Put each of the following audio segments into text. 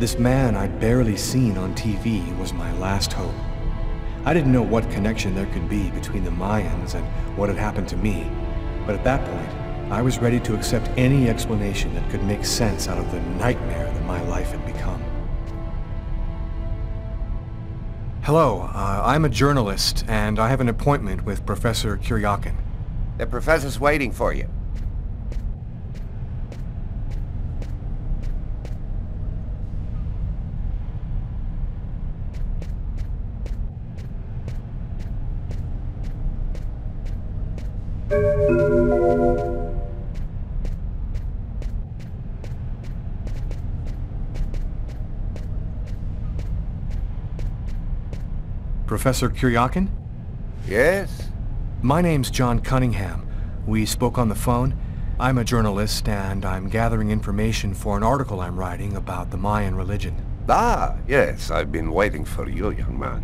This man I'd barely seen on TV was my last hope. I didn't know what connection there could be between the Mayans and what had happened to me, but at that point, I was ready to accept any explanation that could make sense out of the nightmare that my life had become. Hello, I'm a journalist, and I have an appointment with Professor Kuriakin. The professor's waiting for you. Professor Kuriakin? Yes? My name's John Cunningham. We spoke on the phone. I'm a journalist, and I'm gathering information for an article I'm writing about the Mayan religion. Ah, yes, I've been waiting for you, young man.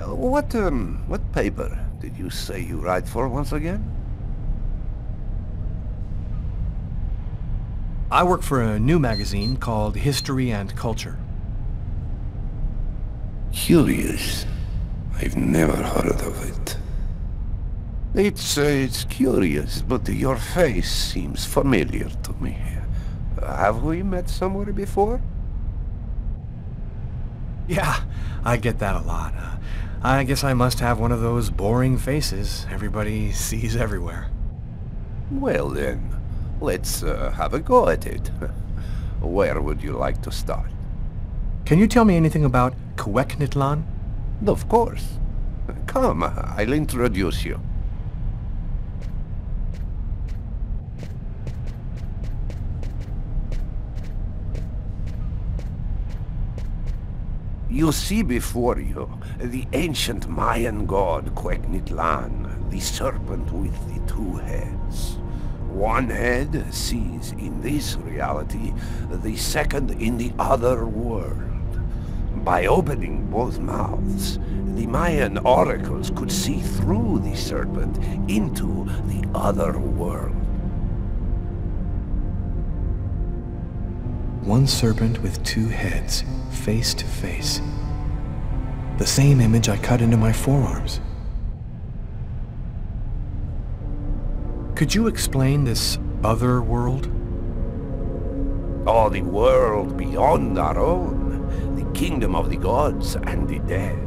What paper did you say you write for once again? I work for a new magazine called History and Culture. Curious. I've never heard of it. It's curious, but your face seems familiar to me. Have we met somewhere before? Yeah, I get that a lot. I guess I must have one of those boring faces everybody sees everywhere. Well then, let's have a go at it. Where would you like to start? Can you tell me anything about Kueknitlan? Of course. Come, I'll introduce you. You see before you the ancient Mayan god Kueknitlan, the serpent with the two heads. One head sees in this reality, the second in the other world. By opening both mouths, the Mayan oracles could see through the serpent into the other world. One serpent with two heads, face to face. The same image I cut into my forearms. Could you explain this other world? Oh, the world beyond our own. The kingdom of the gods and the dead.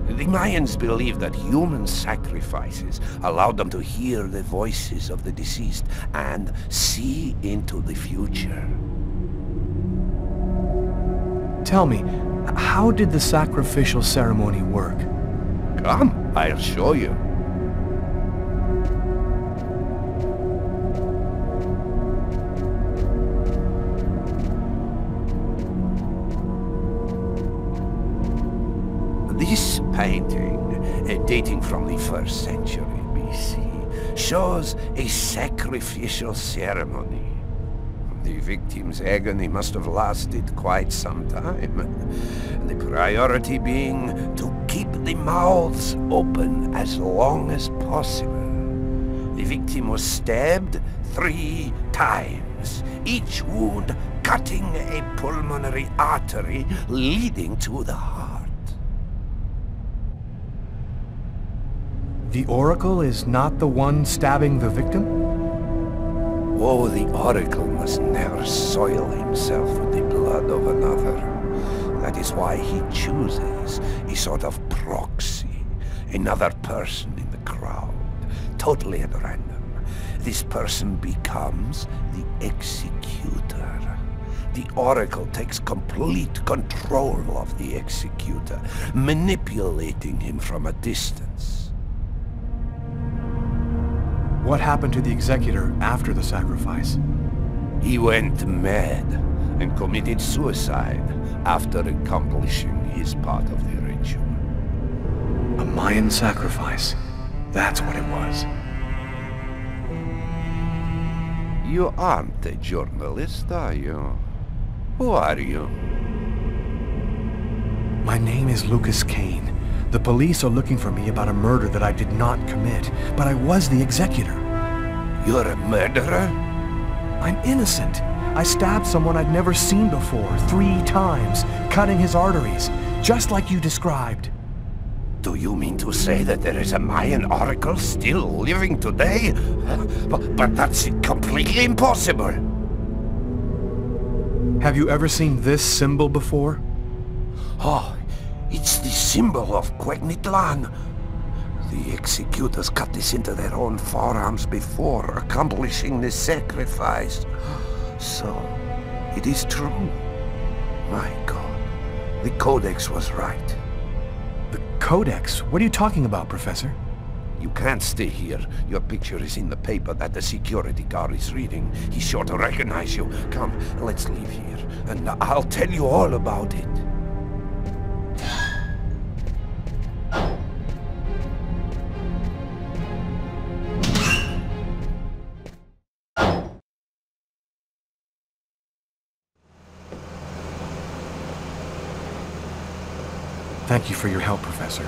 The Mayans believed that human sacrifices allowed them to hear the voices of the deceased and see into the future. Tell me, how did the sacrificial ceremony work? Come, I'll show you. This painting, dating from the 1st century BC, shows a sacrificial ceremony. The victim's agony must have lasted quite some time. The priority being to keep the mouths open as long as possible. The victim was stabbed 3 times, each wound cutting a pulmonary artery leading to the heart. The oracle is not the one stabbing the victim? Oh, the oracle must never soil himself with the blood of another. That is why he chooses a sort of proxy, another person in the crowd, totally at random. This person becomes the executor. The oracle takes complete control of the executor, manipulating him from a distance. What happened to the executor after the sacrifice? He went mad and committed suicide after accomplishing his part of the ritual. A Mayan sacrifice. That's what it was. You aren't a journalist, are you? Who are you? My name is Lucas Kane. The police are looking for me about a murder that I did not commit, but I was the executor. You're a murderer? I'm innocent. I stabbed someone I'd never seen before, 3 times, cutting his arteries, just like you described. Do you mean to say that there is a Mayan oracle still living today? But that's completely impossible. Have you ever seen this symbol before? Oh, it's the symbol of Quegnitlan. The executors cut this into their own forearms before accomplishing the sacrifice. So, it is true. My God, the Codex was right. The Codex? What are you talking about, Professor? You can't stay here. Your picture is in the paper that the security guard is reading. He's sure to recognize you. Come, let's leave here, and I'll tell you all about it. Thank you for your help, Professor.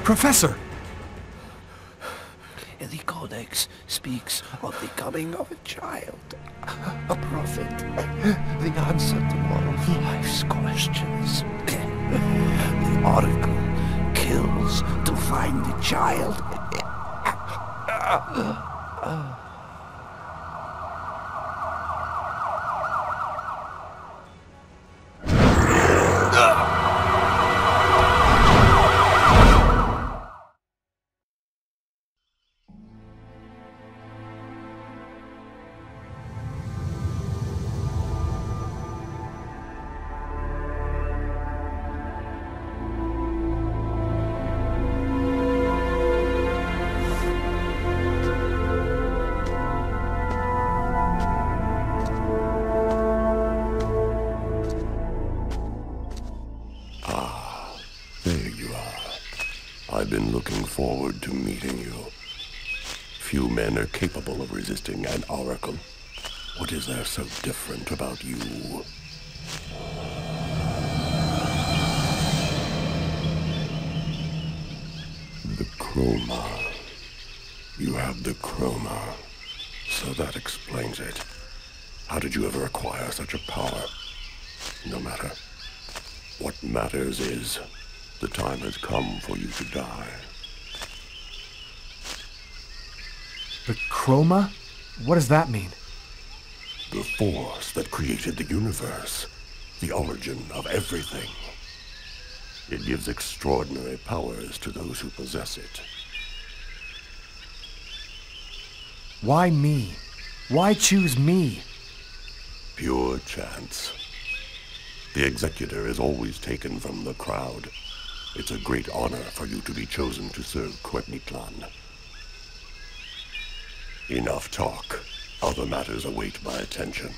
Professor! The Codex speaks of the coming of a child, a prophet, the answer to all of life's questions. The oracle kills to find the child. There you are. I've been looking forward to meeting you. Few men are capable of resisting an oracle. What is there so different about you? The chroma. You have the chroma. So that explains it. How did you ever acquire such a power? No matter. What matters is, the time has come for you to die. The chroma? What does that mean? The force that created the universe. The origin of everything. It gives extraordinary powers to those who possess it. Why me? Why choose me? Pure chance. The executor is always taken from the crowd. It's a great honor for you to be chosen to serve Quegnitlan. Enough talk. Other matters await my attention.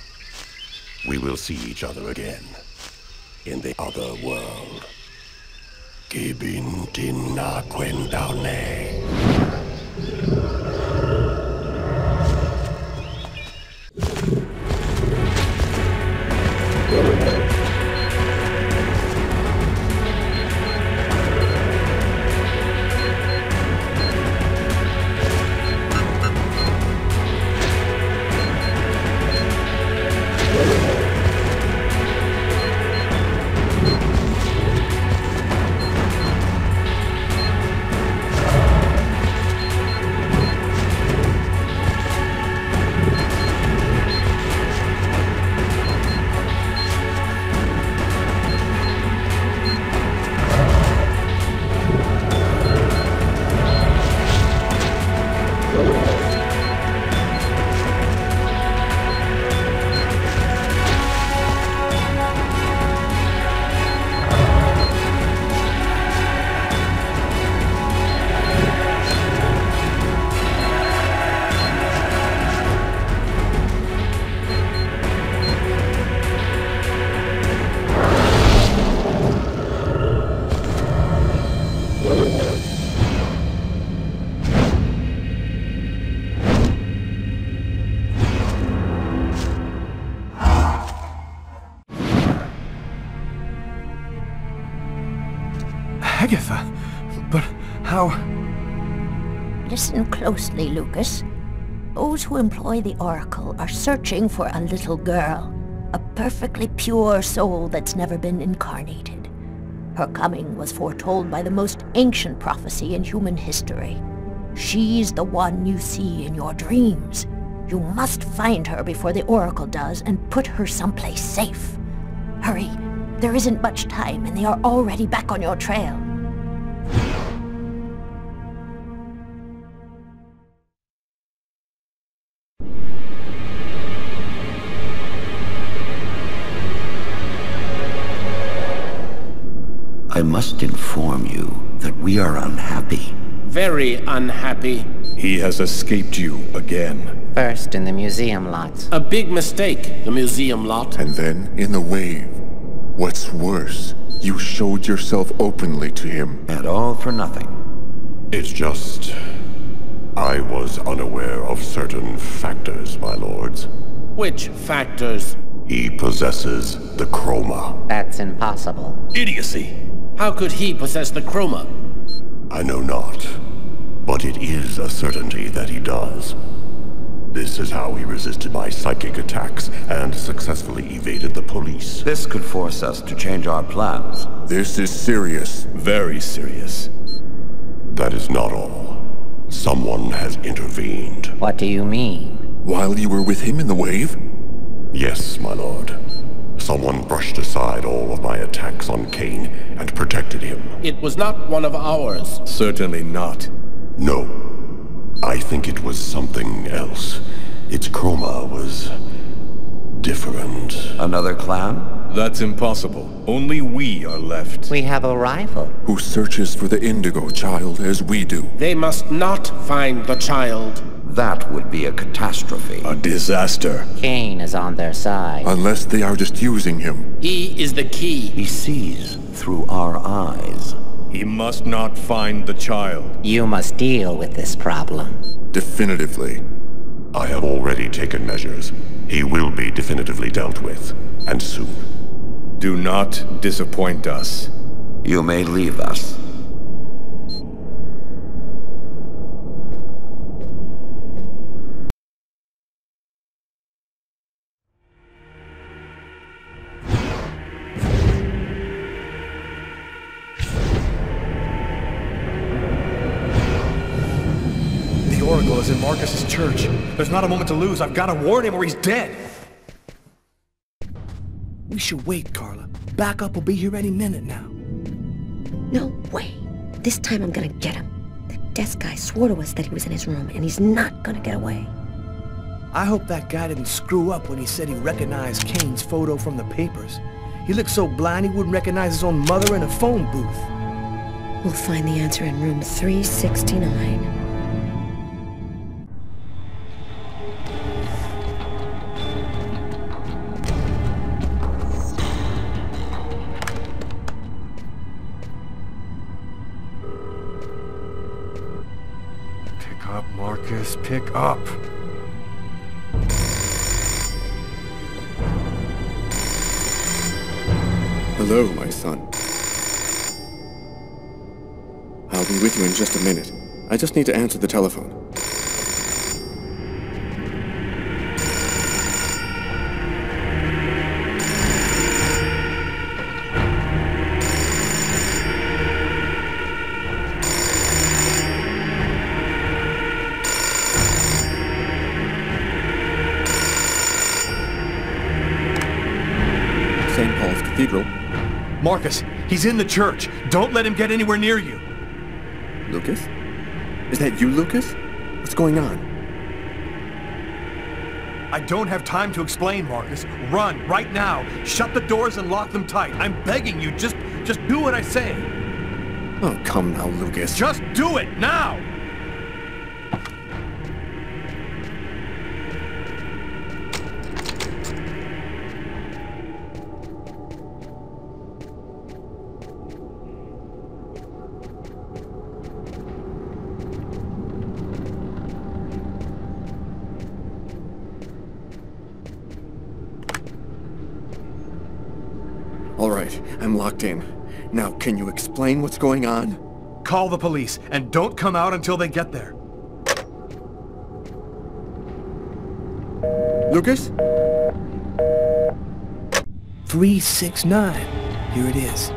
We will see each other again. In the other world. Gibin tinna quendaune. Agatha! But how... Listen closely, Lucas. Those who employ the Oracle are searching for a little girl. A perfectly pure soul that's never been incarnated. Her coming was foretold by the most ancient prophecy in human history. She's the one you see in your dreams. You must find her before the Oracle does and put her someplace safe. Hurry. There isn't much time and they are already back on your trail. I must inform you that we are unhappy. Very unhappy. He has escaped you again. First in the museum lot. A big mistake, the museum lot. And then in the wave. What's worse, you showed yourself openly to him. And all for nothing. It's just... I was unaware of certain factors, my lords. Which factors? He possesses the chroma. That's impossible. Idiocy. How could he possess the chroma? I know not, but it is a certainty that he does. This is how he resisted my psychic attacks and successfully evaded the police. This could force us to change our plans. This is serious. Very serious. That is not all. Someone has intervened. What do you mean? While you were with him in the wave? Yes, my lord. Someone brushed aside all of my attacks on Kane and protected him. It was not one of ours. Certainly not. No. I think it was something else. Its chroma was... different. Another clan? That's impossible. Only we are left. We have a rival. Who searches for the Indigo Child as we do. They must not find the child. That would be a catastrophe. A disaster. Kane is on their side. Unless they are just using him. He is the key. He sees through our eyes. He must not find the child. You must deal with this problem. Definitively. I have already taken measures. He will be definitively dealt with. And soon. Do not disappoint us. You may leave us. The Oracle is in Marcus's church. There's not a moment to lose. I've got to warn him or he's dead. We should wait, Carla. Backup will be here any minute now. No way. This time I'm gonna get him. That desk guy swore to us that he was in his room, and he's not gonna get away. I hope that guy didn't screw up when he said he recognized Kane's photo from the papers. He looked so blind he wouldn't recognize his own mother in a phone booth. We'll find the answer in room 369. Pick up, Marcus. Pick up. Hello, my son. I'll be with you in just a minute. I just need to answer the telephone. St. Paul's Cathedral. Marcus, he's in the church. Don't let him get anywhere near you. Lucas? Is that you, Lucas? What's going on? I don't have time to explain, Marcus. Run, right now. Shut the doors and lock them tight. I'm begging you, just do what I say. Oh, come now, Lucas. Just do it, now! All right, I'm locked in. Now, can you explain what's going on? Call the police, and don't come out until they get there. Lucas? 369. Here it is.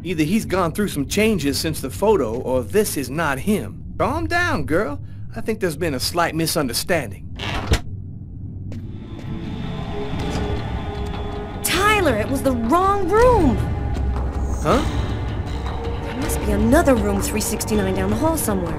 Either he's gone through some changes since the photo, or this is not him. Calm down, girl. I think there's been a slight misunderstanding. Tyler, it was the wrong room! Huh? There must be another room 369 down the hall somewhere.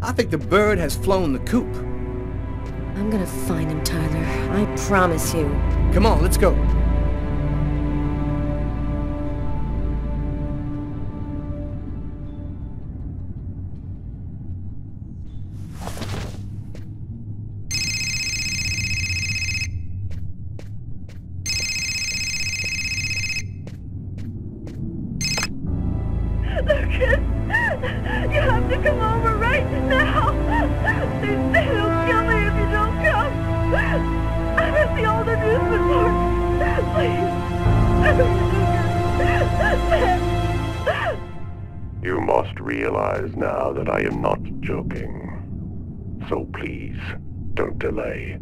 I think the bird has flown the coop. I'm gonna find him, Tyler. I promise you. Come on, let's go. Lucas, you have to come over right now. They'll kill me if you don't come. I'm at the old amusement park. Please. You must realize now that I am not joking. So please, don't delay.